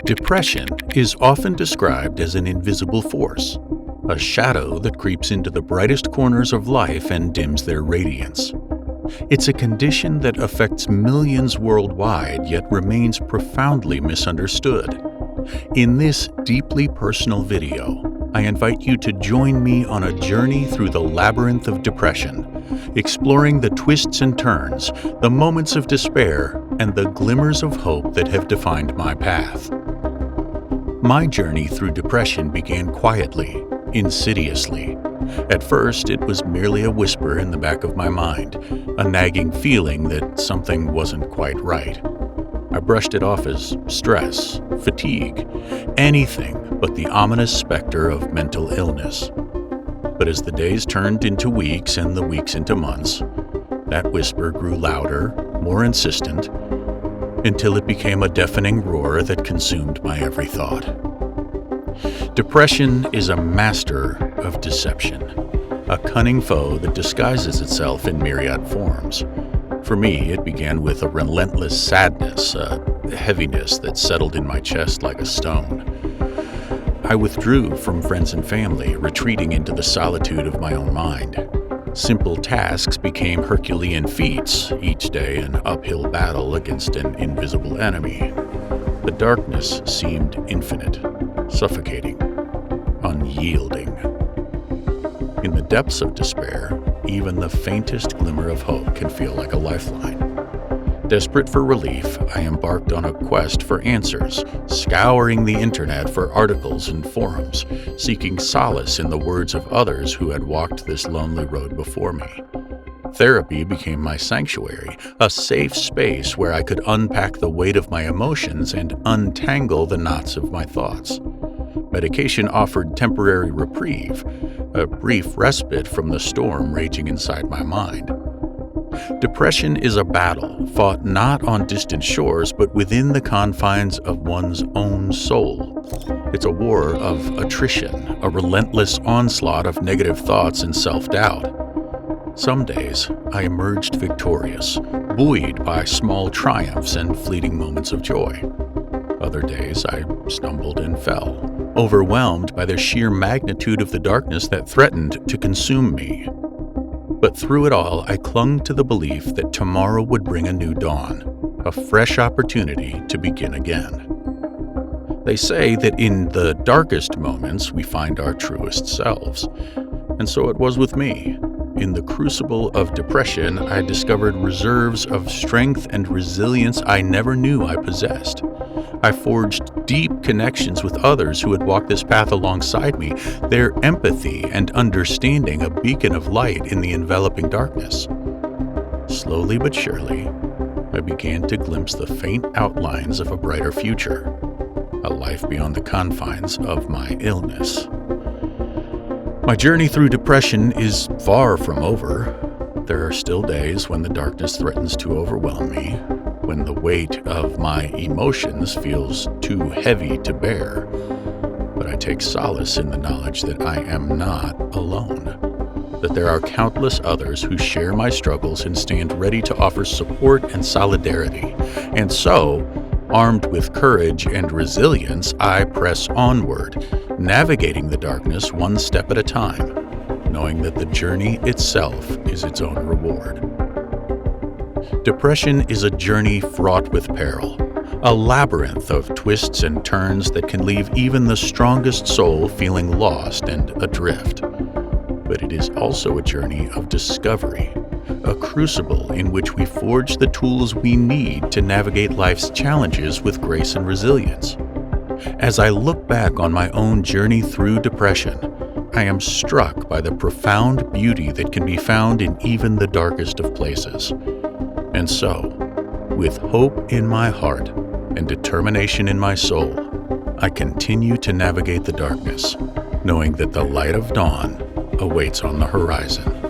Depression is often described as an invisible force, a shadow that creeps into the brightest corners of life and dims their radiance. It's a condition that affects millions worldwide yet remains profoundly misunderstood. In this deeply personal video, I invite you to join me on a journey through the labyrinth of depression, exploring the twists and turns, the moments of despair, and the glimmers of hope that have defined my path. My journey through depression began quietly, insidiously. At first, it was merely a whisper in the back of my mind, a nagging feeling that something wasn't quite right. I brushed it off as stress, fatigue, anything but the ominous specter of mental illness. But as the days turned into weeks and the weeks into months, that whisper grew louder, more insistent, until it became a deafening roar that consumed my every thought. Depression is a master of deception, a cunning foe that disguises itself in myriad forms. For me, it began with a relentless sadness, a heaviness that settled in my chest like a stone. I withdrew from friends and family, retreating into the solitude of my own mind. Simple tasks became Herculean feats, each day an uphill battle against an invisible enemy. The darkness seemed infinite, suffocating, unyielding. In the depths of despair, even the faintest glimmer of hope can feel like a lifeline. Desperate for relief, I embarked on a quest for answers, scouring the internet for articles and forums, seeking solace in the words of others who had walked this lonely road before me. Therapy became my sanctuary, a safe space where I could unpack the weight of my emotions and untangle the knots of my thoughts. Medication offered temporary reprieve, a brief respite from the storm raging inside my mind. Depression is a battle fought not on distant shores but within the confines of one's own soul. It's a war of attrition, a relentless onslaught of negative thoughts and self-doubt. Some days, I emerged victorious, buoyed by small triumphs and fleeting moments of joy. Other days, I stumbled and fell, overwhelmed by the sheer magnitude of the darkness that threatened to consume me. But through it all, I clung to the belief that tomorrow would bring a new dawn, a fresh opportunity to begin again. They say that in the darkest moments we find our truest selves, and so it was with me. In the crucible of depression, I discovered reserves of strength and resilience I never knew I possessed. I forged deep connections with others who had walked this path alongside me, their empathy and understanding a beacon of light in the enveloping darkness. Slowly but surely, I began to glimpse the faint outlines of a brighter future, a life beyond the confines of my illness. My journey through depression is far from over. There are still days when the darkness threatens to overwhelm me, when the weight of my emotions feels too heavy to bear. But I take solace in the knowledge that I am not alone, that there are countless others who share my struggles and stand ready to offer support and solidarity. And so, armed with courage and resilience, I press onward, navigating the darkness one step at a time, knowing that the journey itself is its own reward. Depression is a journey fraught with peril, a labyrinth of twists and turns that can leave even the strongest soul feeling lost and adrift. But it is also a journey of discovery, a crucible in which we forge the tools we need to navigate life's challenges with grace and resilience. As I look back on my own journey through depression, I am struck by the profound beauty that can be found in even the darkest of places. And so, with hope in my heart and determination in my soul, I continue to navigate the darkness, knowing that the light of dawn awaits on the horizon.